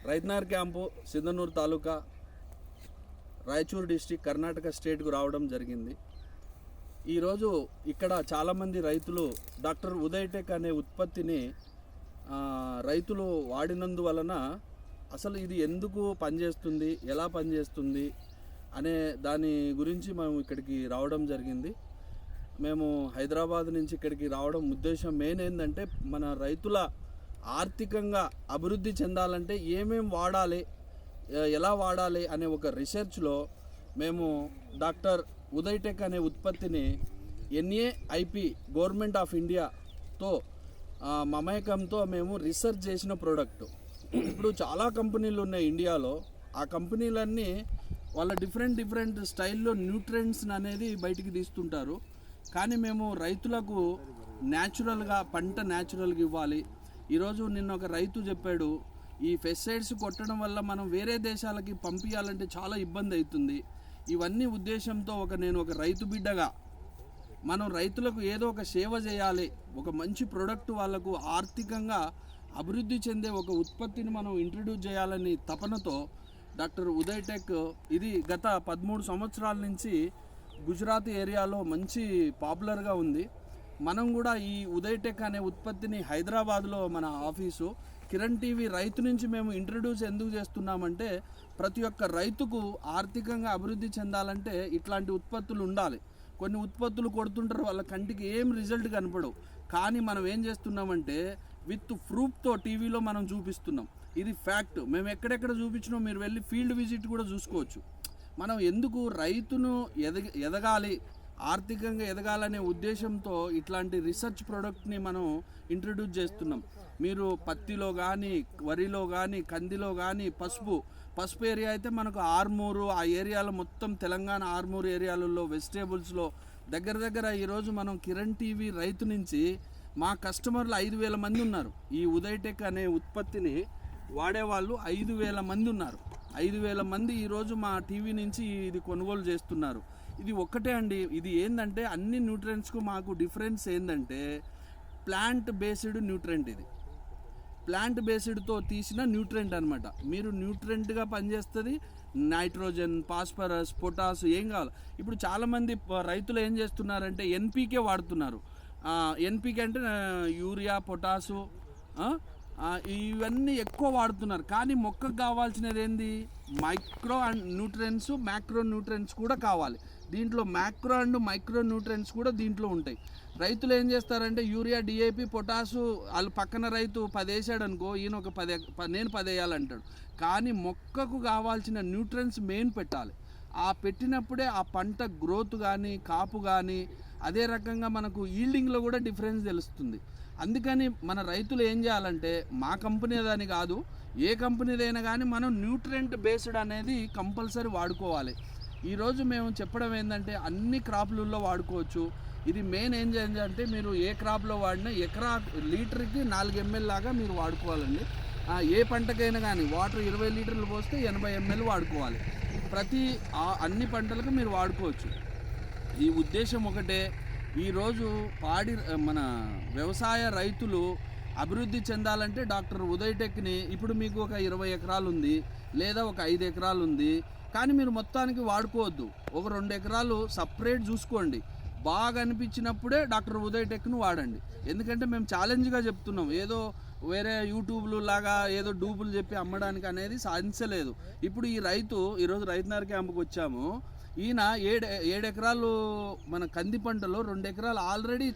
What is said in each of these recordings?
రైతనార్ camp Sindhanur తాలూకా Raichur district Karnataka స్టేట్కు రావడం జరిగింది. ఈరోజు ఇక్కడ చాలామంది రైతులు డాక్టర్ ఉదయటెక్ అనే ఉత్పత్తిని రైతులు వాడినందువలన అసలు ఇది ఎందుకు పనిచేస్తుంది, ఎలా పనిచేస్తుంది అనే దాని గురించి మేము ఇక్కడికి రావడం జరిగింది. మేము హైదరాబాద్ నుంచి ఇక్కడికి రావడం ఉద్దేశం మెయిన్ ఏంటంటే మన రైతుల ఆర్థికంగా అభివృద్ధి చెందాలంటే ఏమేం వాడాలి, ఎలా వాడాలి అనే ఒక రీసెర్చ్లో మేము డాక్టర్ ఉదయటెక్ అనే ఉత్పత్తిని NAIP గవర్నమెంట్ ఆఫ్ ఇండియాతో మమేకంతో మేము రీసెర్చ్ చేసిన ప్రోడక్ట్. ఇప్పుడు చాలా కంపెనీలు ఉన్నాయి ఇండియాలో. ఆ కంపెనీలన్నీ వాళ్ళ డిఫరెంట్ స్టైల్లో న్యూట్రియంట్స్ అనేది బయటికి తీస్తుంటారు. కానీ మేము రైతులకు న్యాచురల్గా పంట న్యాచురల్గా ఇవ్వాలి. ఈరోజు నిన్న ఒక రైతు చెప్పాడు, ఈ పెస్టిసైడ్స్ కొట్టడం వల్ల మనం వేరే దేశాలకి పంపించాలంటే చాలా ఇబ్బంది అవుతుంది. ఇవన్నీ ఉద్దేశంతో నేను ఒక రైతు బిడ్డగా మనం రైతులకు ఏదో ఒక సేవ చేయాలి, ఒక మంచి ప్రోడక్ట్ వాళ్ళకు ఆర్థికంగా అభివృద్ధి చెందే ఒక ఉత్పత్తిని మనం ఇంట్రడ్యూస్ చేయాలని తపనతో డాక్టర్ ఉదయటెక్ ఇది గత 13 సంవత్సరాల నుంచి గుజరాత్ ఏరియాలో మంచి పాపులర్గా ఉంది. మనం కూడా ఈ ఉదయటెక్ అనే ఉత్పత్తిని హైదరాబాద్లో మన ఆఫీసు కిరణ్ టీవీ రైతు నుంచి మేము ఇంట్రడ్యూస్ ఎందుకు చేస్తున్నామంటే ప్రతి ఒక్క రైతుకు ఆర్థికంగా అభివృద్ధి చెందాలంటే ఇట్లాంటి ఉత్పత్తులు ఉండాలి. కొన్ని ఉత్పత్తులు కొడుతుంటారు, వాళ్ళ కంటికి ఏం రిజల్ట్ కనపడవు. కానీ మనం ఏం చేస్తున్నామంటే విత్ ప్రూఫ్తో టీవీలో మనం చూపిస్తున్నాం. ఇది ఫ్యాక్ట్. మేము ఎక్కడెక్కడ చూపించినాం మీరు వెళ్ళి ఫీల్డ్ విజిట్ కూడా చూసుకోవచ్చు. మనం ఎందుకు రైతును ఎదగాలి, ఆర్థికంగా ఎదగాలనే ఉద్దేశంతో ఇట్లాంటి రీసెర్చ్ ప్రోడక్ట్ని మనం ఇంట్రడ్యూస్ చేస్తున్నాం. మీరు పత్తిలో కానీ, వరిలో కానీ, కందిలో కానీ, పసుపు ఏరియా అయితే మనకు ఆర్మూరు ఆ ఏరియాలో మొత్తం తెలంగాణ ఆర్మూరు ఏరియాలలో వెజిటేబుల్స్లో దగ్గర ఈరోజు మనం కిరణ్ టీవీ రైతు నుంచి మా కస్టమర్లు 5,000 మంది ఉన్నారు. ఈ ఉదయటెక్ అనే ఉత్పత్తిని వాడేవాళ్ళు 5,000 మంది ఉన్నారు. 5,000 మంది ఈరోజు మా టీవీ నుంచి ఇది కొనుగోలు చేస్తున్నారు. ఇది ఒక్కటే అండి. ఇది ఏంటంటే అన్ని న్యూట్రియంట్స్కు మాకు డిఫరెన్స్ ఏంటంటే ప్లాంట్ బేస్డ్ న్యూట్రియంట్. ఇది ప్లాంట్ బేస్డ్తో తీసిన న్యూట్రియంట్ అనమాట. మీరు న్యూట్రియంట్గా పనిచేస్తుంది. నైట్రోజన్, ఫాస్ఫరస్, పొటాస్ ఏం కావాలి. ఇప్పుడు చాలామంది రైతులు ఏం చేస్తున్నారంటే NPK వాడుతున్నారు. NPK అంటే యూరియా, పొటాసు ఇవన్నీ ఎక్కువ వాడుతున్నారు. కానీ మొక్కకు కావాల్సినది ఏంది, micro and nutrients, macro nutrients కూడా కావాలి. దీంట్లో మ్యాక్రో అండ్ మైక్రో న్యూట్రియంట్స్ కూడా దీంట్లో ఉంటాయి. రైతులు ఏం చేస్తారంటే యూరియా, DAP, పొటాసు వాళ్ళు పక్కన రైతు 10 వేసాడు అనుకో, ఈయన ఒక 10 నేను 10 వేయాలంటాడు. కానీ మొక్కకు కావాల్సిన న్యూట్రియంట్స్ మెయిన్ పెట్టాలి. ఆ పెట్టినప్పుడే ఆ పంట గ్రోత్ కానీ, కాపు కానీ, అదే రకంగా మనకు ఈల్డింగ్లో కూడా డిఫరెన్స్ తెలుస్తుంది. అందుకని మన రైతులు ఏం చేయాలంటే మా కంపెనీ అని కాదు, ఏ కంపెనీదైనా కానీ మనం న్యూట్రియంట్ బేస్డ్ అనేది కంపల్సరీ వాడుకోవాలి. ఈరోజు మేము చెప్పడం ఏంటంటే అన్ని క్రాప్లలో వాడుకోవచ్చు. ఇది మెయిన్ ఏం చేయాలంటే మీరు ఏ క్రాప్లో వాడినా లీటర్కి 4 ml లాగా మీరు వాడుకోవాలండి. ఏ పంటకైనా కానీ వాటర్ 20 లీటర్లు పోస్తే 80 ml వాడుకోవాలి. అన్ని పంటలకు మీరు వాడుకోవచ్చు. ఈ ఉద్దేశం ఒకటే. ఈరోజు మన వ్యవసాయ రైతులు అభివృద్ధి చెందాలంటే డాక్టర్ ఉదయటెక్ని ఇప్పుడు మీకు ఒక 20 ఎకరాలు ఉంది లేదా ఒక 5 ఎకరాలు ఉంది, కానీ మీరు మొత్తానికి వాడుకోవద్దు. ఒక 2 ఎకరాలు సపరేట్ చూసుకోండి. బాగా అనిపించినప్పుడే డాక్టర్ ఉదయటెక్ను వాడండి. ఎందుకంటే మేము ఛాలెంజ్గా చెప్తున్నాం. ఏదో వేరే యూట్యూబ్లు లాగా ఏదో డూపులు చెప్పి అమ్మడానికి అనేది సాధించలేదు. ఇప్పుడు ఈ ఈరోజు రైతనార్ క్యాంపుకి వచ్చాము. ఈయన 7 ఎకరాలు మన కంది పంటలో 2 ఎకరాలు ఆల్రెడీ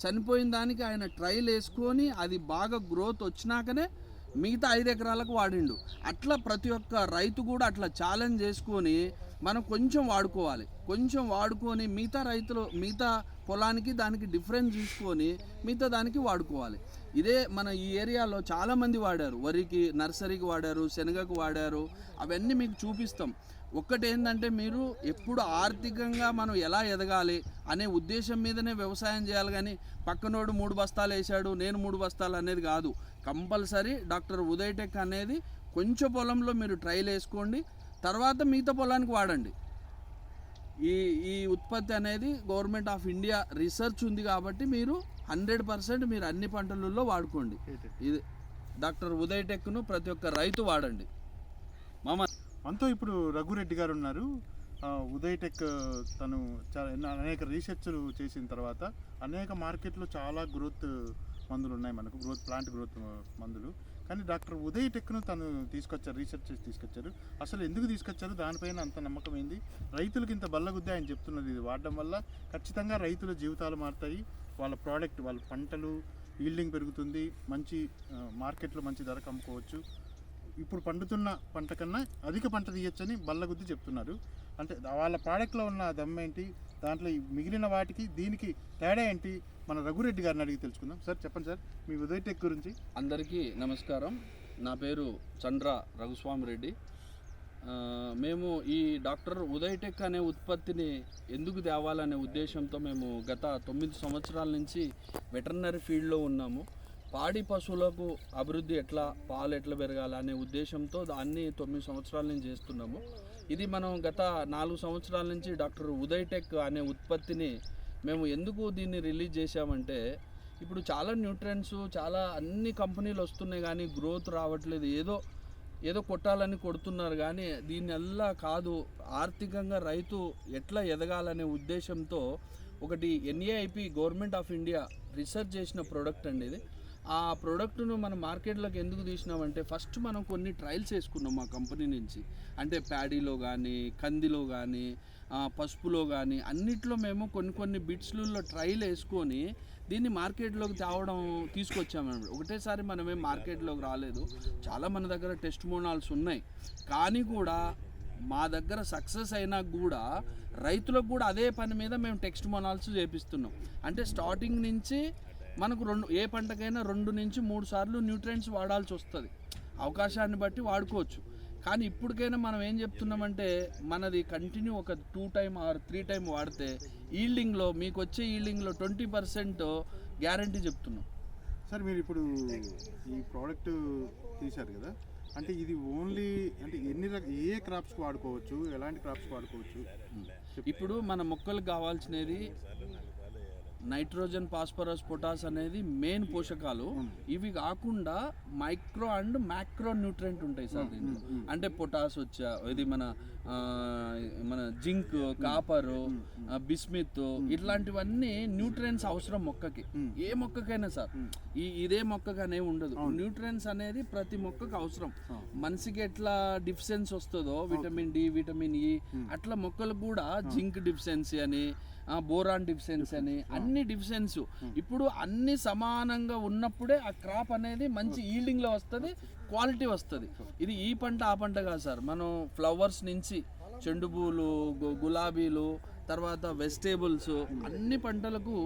చనిపోయిన దానికి ఆయన ట్రైల్ వేసుకొని అది బాగా గ్రోత్ వచ్చినాకనే మిగతా 5 ఎకరాలకు వాడిండు. అట్లా ప్రతి ఒక్క రైతు కూడా అట్లా ఛాలెంజ్ చేసుకొని మనం కొంచెం వాడుకొని మిగతా పొలానికి దానికి డిఫరెన్స్ చూసుకొని మిగతా దానికి వాడుకోవాలి. ఇదే మన ఈ ఏరియాలో చాలామంది వాడారు. వరికి, నర్సరీకి వాడారు, శనగకు వాడారు. అవన్నీ మీకు చూపిస్తాం. ఒక్కటి ఏంటంటే మీరు ఎప్పుడు ఆర్థికంగా మనం ఎలా ఎదగాలి అనే ఉద్దేశం మీదనే వ్యవసాయం చేయాలి. కానీ పక్కనోడు 3 బస్తాలు వేసాడు, నేను 3 బస్తాలు అనేది కాదు. కంపల్సరీ డాక్టర్ ఉదయటెక్ అనేది కొంచెం పొలంలో మీరు ట్రైల్ వేసుకోండి, తర్వాత మిగతా పొలానికి వాడండి. ఈ ఉత్పత్తి అనేది గవర్నమెంట్ ఆఫ్ ఇండియా రీసెర్చ్ ఉంది కాబట్టి మీరు 100% మీరు అన్ని పంటలలో వాడుకోండి. ఇది డాక్టర్ ఉదయ్ టెక్ను ప్రతి ఒక్క రైతు వాడండి. మనతో ఇప్పుడు రఘురెడ్డి గారు ఉన్నారు. ఉదయ్ టెక్ తను అనేక రీసెర్చ్లు చేసిన తర్వాత అనేక మార్కెట్లో చాలా గ్రోత్ మందులు ఉన్నాయి, మనకు ప్లాంట్ గ్రోత్ మందులు. కానీ డాక్టర్ ఉదయ్ టెక్ను తను తీసుకొచ్చారు, రీసెర్చ్ చేసి తీసుకొచ్చారు. అసలు ఎందుకు తీసుకొచ్చారు, దానిపైన అంత నమ్మకం ఏంది, రైతులకి ఇంత బల్లగుద్దే ఆయన చెప్తున్నది. ఇది వాడడం వల్ల ఖచ్చితంగా రైతుల జీవితాలు మారుతాయి, వాళ్ళ ప్రోడక్ట్, వాళ్ళ పంటలు ఈల్డింగ్ పెరుగుతుంది, మంచి మార్కెట్లో మంచి ధరకు అమ్ముకోవచ్చు, ఇప్పుడు పండుతున్న పంట కన్నా అధిక పంట తీయచ్చని బల్లగుద్ది చెప్తున్నారు. అంటే వాళ్ళ ప్రోడక్ట్లో ఉన్న దమ్మేంటి, దాంట్లో మిగిలిన వాటికి దీనికి తేడా ఏంటి, మన రఘురెడ్డి గారిని అడిగి తెలుసుకుందాం. సార్ చెప్పండి సార్, మీ ఉదయ్ టెక్ గురించి. అందరికీ నమస్కారం. నా పేరు చంద్ర రఘుస్వామి రెడ్డి. మేము ఈ డాక్టర్ ఉదయ్ టెక్ అనే ఉత్పత్తిని ఎందుకు తేవాలనే ఉద్దేశంతో మేము గత 9 సంవత్సరాల నుంచి వెటర్నరీ ఫీల్డ్లో ఉన్నాము. పాడి పశువులకు అభివృద్ధి ఎట్లా, పాలు ఎట్లా పెరగాలనే ఉద్దేశంతో దాన్ని 9 సంవత్సరాల నుంచి చేస్తున్నాము. ఇది మనం గత 4 సంవత్సరాల నుంచి డాక్టర్ ఉదయ్ టెక్ అనే ఉత్పత్తిని మేము ఎందుకు దీన్ని రిలీజ్ చేశామంటే, ఇప్పుడు చాలా న్యూట్రియంట్స్, చాలా అన్ని కంపెనీలు వస్తున్నాయి కానీ గ్రోత్ రావట్లేదు. ఏదో కొట్టాలని కొడుతున్నారు కానీ దీనివల్ల కాదు, ఆర్థికంగా రైతు ఎట్లా ఎదగాలనే ఉద్దేశంతో ఒకటి NAIP government of India research చేసిన ప్రోడక్ట్ అండి ఇది. ఆ ప్రోడక్ట్ను మనం మార్కెట్లోకి ఎందుకు తీసినామంటే, ఫస్ట్ మనం కొన్ని ట్రయల్స్ వేసుకున్నాం మా కంపెనీ నుంచి. అంటే ప్యాడీలో కానీ, కందిలో కానీ, పసుపులో కానీ అన్నిట్లో మేము కొన్ని బిట్స్లలో ట్రయల్ వేసుకొని దీన్ని మార్కెట్లోకి తీసుకొచ్చామన్నమాట. ఒకటేసారి మనమేం మార్కెట్లోకి రాలేదు, చాలా మన దగ్గర టెస్ట్ మోనాల్స్ ఉన్నాయి. కానీ కూడా మా దగ్గర సక్సెస్ అయినా కూడా రైతులకు కూడా అదే పని మీద మేము టెస్ట్ మోనాల్స్ చేపిస్తున్నాం. అంటే స్టార్టింగ్ నుంచి మనకు ఏ పంటకైనా 2 నుంచి 3 సార్లు న్యూట్రియంట్స్ వాడాల్సి వస్తుంది, అవకాశాన్ని బట్టి వాడుకోవచ్చు. కానీ ఇప్పటికైనా మనం ఏం చెప్తున్నామంటే, మనది కంటిన్యూ ఒక 2 టైమ్ ఆర్ 3 టైమ్ వాడితే ఈల్డింగ్లో, మీకు వచ్చే ఈల్డింగ్లో 20% గ్యారంటీ చెప్తున్నాం. సార్ మీరు ఇప్పుడు ఈ ప్రోడక్ట్ తీశారు కదా, అంటే ఇది ఓన్లీ అంటే ఏ క్రాప్స్కి వాడుకోవచ్చు, ఎలాంటి క్రాప్స్కి వాడుకోవచ్చు? ఇప్పుడు మన మొక్కలకు కావాల్సినది నైట్రోజన్, ఫాస్ఫరస్, పొటాస్ అనేది మెయిన్ పోషకాలు. ఇవి కాకుండా మైక్రో అండ్ మ్యాక్రో న్యూట్రియంట్ ఉంటాయి సార్ దీంట్లో. అంటే పొటాస్ ఇది మన జింక్, కాపరు, బిస్మిత్, ఇట్లాంటివన్నీ న్యూట్రియంట్స్ అవసరం మొక్కకి, ఏ మొక్కకైనా సార్. ఇదే మొక్కకనే ఉండదు, న్యూట్రియంట్స్ అనేది ప్రతి మొక్కకు అవసరం. మనిషికి ఎట్లా డిఫిషియన్సీ వస్తుందో విటమిన్ డి, విటమిన్ ఈ, అట్లా మొక్కలకు కూడా జింక్ డిఫిషియన్సీ అని, బోరాన్ డిఫిషియన్సీ అని, అన్ని డిఫిషియన్సీ. ఇప్పుడు అన్ని సమానంగా ఉన్నప్పుడే ఆ క్రాప్ అనేది మంచి ఈల్డింగ్లో వస్తుంది, క్వాలిటీ వస్తుంది. ఇది ఈ పంట ఆ పంట కాదు సార్. మనం ఫ్లవర్స్ నుంచి చెండు పూలు, గులాబీలు, తర్వాత వెజిటేబుల్స్, అన్ని పంటలకు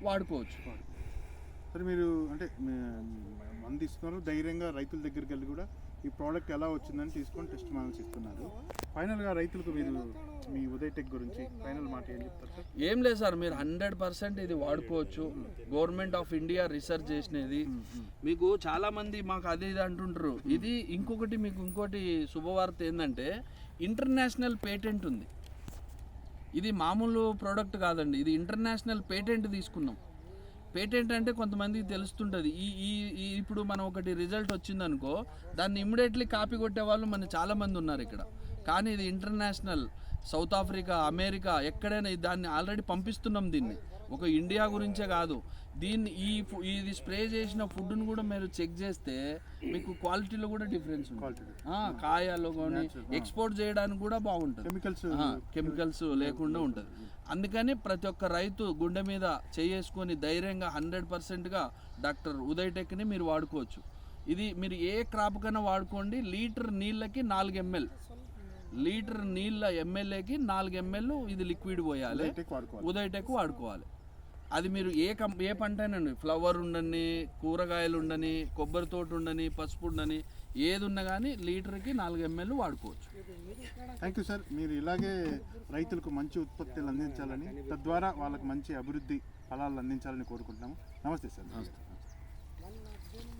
వాడుకోవచ్చు. సరే మీరు అంటే మంది ఇస్తున్నారు, ధైర్యంగా రైతుల దగ్గరికి వెళ్ళి కూడా ఈ ప్రోడక్ట్ ఎలా వచ్చిందని తీసుకొని టెస్ట్ మానల్స్ ఇస్తున్నారు. ఫైనల్గా రైతులకు మీరు మీ ఉదయ్ టెక్ గురించి ఫైనల్ మాట ఏం చెప్తారు సార్? ఏం లేదు సార్, మీరు 100% ఇది వాడుకోవచ్చు. గవర్నమెంట్ ఆఫ్ ఇండియా రీసెర్చ్ చేసినది. మీకు చాలా మంది మాకు అది ఇది అంటుంటారు. ఇది ఇంకోటి శుభవార్త ఏంటంటే, ఇంటర్నేషనల్ పేటెంట్ ఉంది. ఇది మామూలు ప్రోడక్ట్ కాదండి, ఇది ఇంటర్నేషనల్ పేటెంట్ తీసుకున్నాం. పేటెంట్ అంటే కొంతమందికి తెలుస్తుంటుంది. ఇప్పుడు మనం ఒకటి రిజల్ట్ వచ్చిందనుకో, దాన్ని ఇమ్మీడియట్లీ కాపీ కొట్టే వాళ్ళు మన చాలామంది ఉన్నారు ఇక్కడ. కానీ ఇది ఇంటర్నేషనల్, సౌత్ ఆఫ్రికా, అమెరికా, ఎక్కడైనా దాన్ని ఆల్రెడీ పంపిస్తున్నాం. దీన్ని ఒక ఇండియా గురించే కాదు, దీన్ని ఇది స్ప్రే చేసిన ఫుడ్ను కూడా మీరు చెక్ చేస్తే మీకు క్వాలిటీలో కూడా డిఫరెన్స్ ఉంటుంది. కాయలో కానీ ఎక్స్పోర్ట్ చేయడానికి కూడా బాగుంటుంది, కెమికల్స్ లేకుండా ఉంటుంది. అందుకని ప్రతి ఒక్క రైతు గుండె మీద చేసుకొని ధైర్యంగా 100%గా డాక్టర్ ఉదయ్ టెక్ని మీరు వాడుకోవచ్చు. ఇది మీరు ఏ క్రాప్ కన్నా వాడుకోండి. లీటర్ నీళ్ళకి 4 ml, లీటర్ నీళ్ళ MLకి 4 ml ఇది లిక్విడ్ పోయాలి. ఉదయ్ టెక్ వాడుకోవాలి. అది మీరు ఏ పంట అయినా, ఫ్లవర్ ఉండని, కూరగాయలు ఉండని, కొబ్బరి తోట ఉండని, పసుపు ఉండని, ఏది ఉన్నా కానీ లీటర్కి 4 ml వాడుకోవచ్చు. Thank you sir. మీరు ఇలాగే రైతులకు మంచి ఉత్పత్తులు అందించాలని, తద్వారా వాళ్ళకి మంచి అభివృద్ధి ఫలాలు అందించాలని కోరుకుంటున్నాము. నమస్తే సార్. నమస్తే.